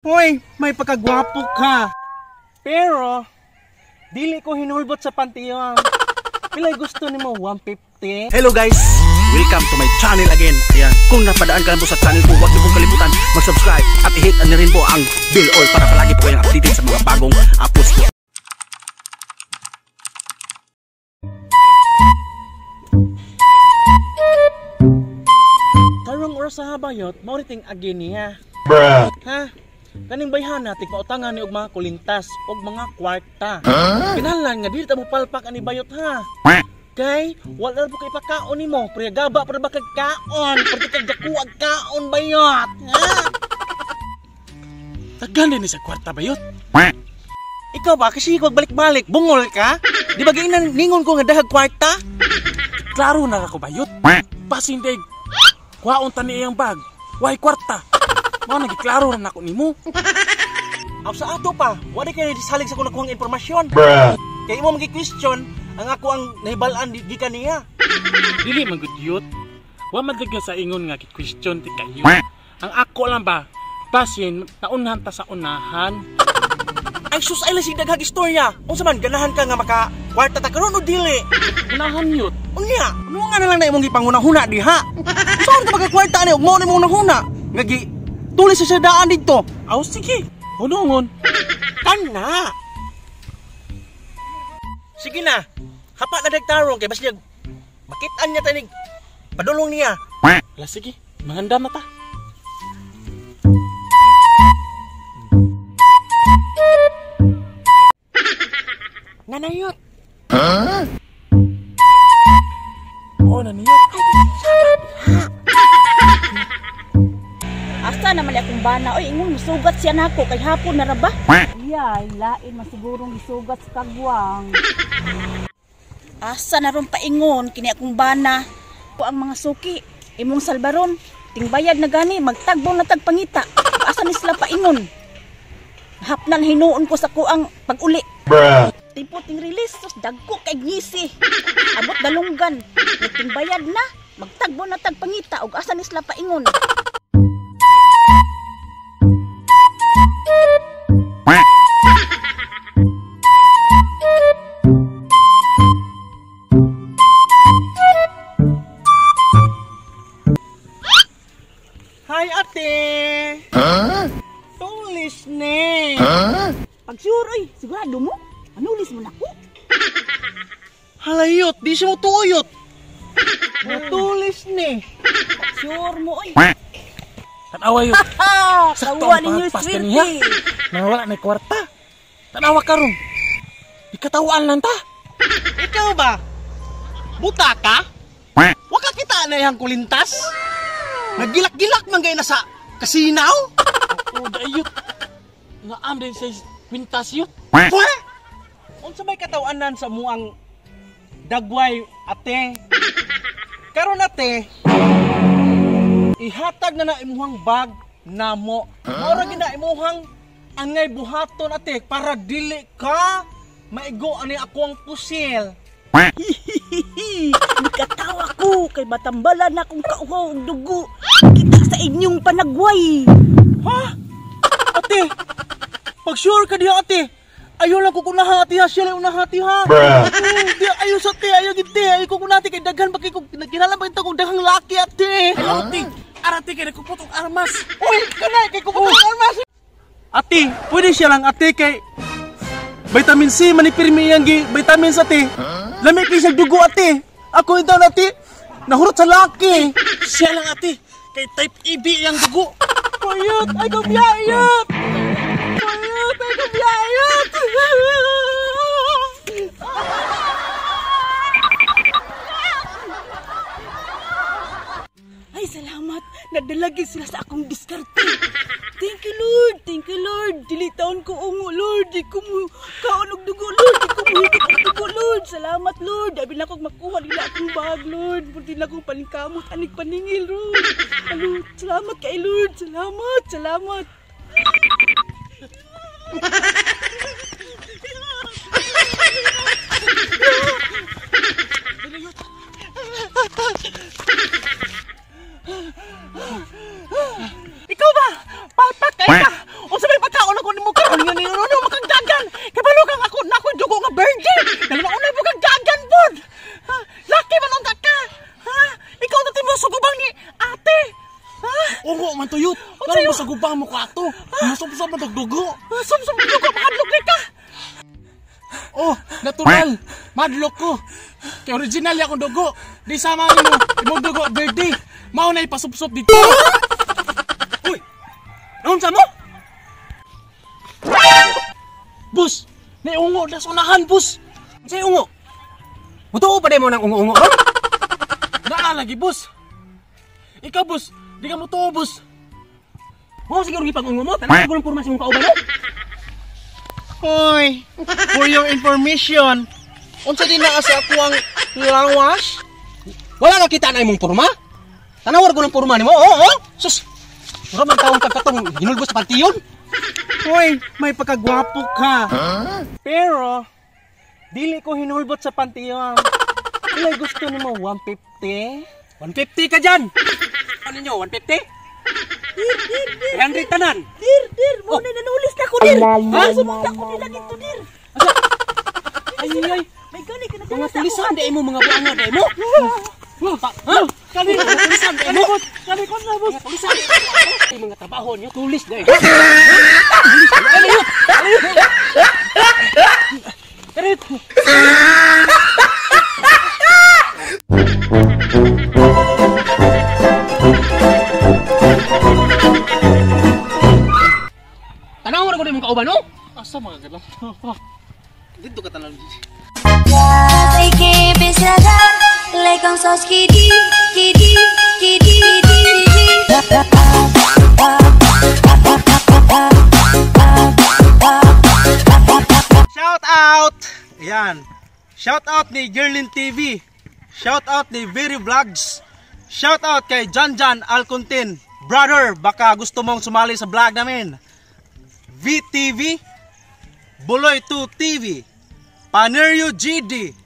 Hoy, may pagkagwapo ka. Pero, dili ko hinulbot sa pantiyon. Pilay gusto ni mo, 150? Hello guys! Welcome to my channel again. Ayan, kung napadaan ka lang po sa channel ko, huwag niyo pong kalimutan mag-subscribe at i-hit na rin po ang bell all para palagi po kayong updated sa mga bagong uploads ko. Karong oras sa habayot, mauriting again niya. Bruh! Ha? Kaning bayhan natin pautangan ni og mga kulintas og mga kwarta. Kinahanglan nga dili ta mo palpak ani bayot ha. Kay wala po kay pakaon nimo, pre gaba para ba kag kaon, pati kag dakuag kaon bayot. Ha? Tagan din sa kwarta bayot. Ikaw ba kasi kog balik-balik, bungol ka? Di ba ginan ningon ko nga dahag kwarta? Klaro na ako bayot. Pasindig. Kuhaon tani iyang bag. Why kwarta? Mga nagiklaro na ako nimo. Aw sa ato pa, wala kay salig sa kuno kuhang impormasyon. Kay imo magi-question ang ako ang nahibalan di kaniya. Dili man gud yut. Wa man digya sa ingon nga question ti kayo. Ang ako lang ba, basin naunhan ta sa unahan. Ay sus ay lasig daghang istorya. Unsa man ganahan ka nga maka kwarta ta karon o dili? Unahan yut. Unya, ano nga na lang na imong gipangunahuna diha? Saan ta magkakwarta ani ug mao ni imong nahuna? Nga gi tulis sa sadaan dito. Aw sige. Hunungon. Kana. Sige na. Hapa na dagtarong kay bas niya makitaan niya tanig padulong niya. Ala sige. Mangandam na ta. Nanayot. Oo, naniyot. Asa naman akong bana, oy ingon musugat siya nako kay hapon na ra ba? Yay, lain masigurong gisugat sa kagwang. Asa na ron paingon kini akong bana. Ko ang mga suki, imong salbaron, tingbayad na gani magtagbo na tagpangita. Asa ni sila paingon? Hapnan hinuon ko sa kuang pag-uli. Tipo ting release sus dagko kay ngisi. Abot dalunggan, tingbayad na magtagbo na tagpangita ug asa ni sila paingon? Hi ate. Tulis ni. Pag sure oy, sigurado mo? Anulis mo nako? Halayot, di siya mo tuyot. Tulis ni. Sure mo oy. Tanawa yut. Tawa ninyo pagpas sweet. kaniya. Nawala na kwarta. Tanawa ka ron. Ikatawaan lang ta. Ikaw ba? Buta ka? Waka kita na yang kulintas? Nagilak-gilak man gay na sa kasinaw? Oo, dayut. Naam din sa kwintas yut. Pwe? Unsa may katawanan sa muang dagway ate? Karon ate, ihatag na na imuhang bag namo. Mao ra gina imuhang angay buhaton ate para dili ka maigo ani ako ang pusil. Nakatawa ko kay matambalan na akong kauhaw og dugo. Kita sa inyong panagway. Ha? Ate, pag sure ka diha ate, ayaw lang ko kunahati ha, siya lang unahati ha. Ayaw sa ate, ayaw giti, ayaw ko kunahati kay daghan bakit ko nagkinalan ba ito kong daghang laki ate. Ayaw, ting. Arati kay nagkuputong armas. Uy, kanay, kay kuputong armas. Ate, pwede siya lang ate kay vitamin C, manipirmi yang gi, vitamins ate. Lamig kay siya dugo ate. Ako ito ate, nahurot sa laki. Siya lang ate. Kay type EB yung dugo. Payot, ay kabiyayot. Payot, ay kabiyayot. Ay, salamat. Nadalagi sila sa akong diskarte. Thank you, Lord. Thank you, Lord. Dilitaon ko ungo, Lord. Di ko mo kaunog dugo, Lord. Di ko mo higit ang dugo, Lord. Salamat, Lord. Abi na akong makuha nila akong bag, Lord. Pwede na akong paningkamot, anig paningil, Lord. Lord, salamat kay Lord. Salamat, salamat. Ikaw ba? Palpak kay ka. O sabi ang mukha to. Masupsop ang dugo. Sumsum dugo, makadlok ni ka. Oh, natural. Madlok ko. Kaya original ya akong dugo. Di sama mo. Imong dugo, verde. Mao na ipasupsop dito. Uy! Noon sa mo? Bus, may ungo na sa unahan, bus. Sa'yo ungo? Mutuo pa din mo ng ungo-ungo ron? Lagi, bus. Ikaw, bus. Di ka mo to, bus. Oo, siguro gipag-ungo mo. Tanong ko ng porma sa mong kauban mo. Hoy, for your information, unsa din na kasi ako ang lawas? Wala ka kita na imong porma? Tanawar ko ng porma ni mo. Oo. Sus! Mura man taong kagkatong hinulbos sa partiyon. Hoy, may pagkagwapo ka. Pero, dili ko hinulbot sa pantiyon. Ilay gusto ni mo, 150? 150 ka dyan. Ano nyo, 150? 300 tanan. Dir, mo na nanulis na ko, dir. Ha? Sumunta ko nila dito, dir. Ay, ay. May gani ka na Mga tulisan, di mo mga buanga, di mo. Ha? Kali, Mga tulisan, di mo. kali ko na, bus. Mga tulisan, di mo. Ay, mga trabaho nyo, tulis, di. Tulis, aliyot. Karit. Tanawar ko din mong kauban, no? Asa mga ganun? Dito ka tanong. Say que besada, like on sauce kidi, kidi, kidi, Shout out! Ayan. Shout out ni Gerlin TV. Shout out ni Very Vlogs. Shout out kay Janjan Alcontin. Brother, baka gusto mong sumali sa vlog namin. VTV, Buloy 2 TV, Panerio GD,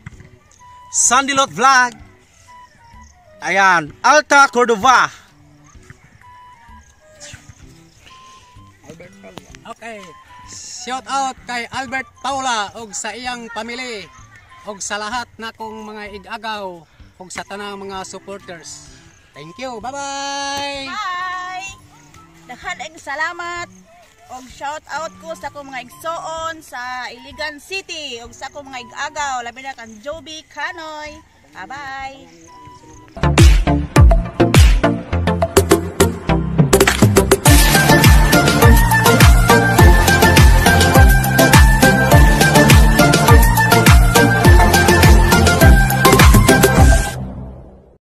Sandilot Vlog, ayan, Alta Cordova. Okay. Shout out kay Albert Paula og sa iyang pamilya og sa lahat na kong mga igagaw og sa tanang mga supporters. Thank you. Bye-bye. Bye! Daghan ang salamat. Og shout out ko sa akong mga igsoon sa Iligan City og sa akong mga igagaw labi na kan Joby Kanoy. Bye-bye.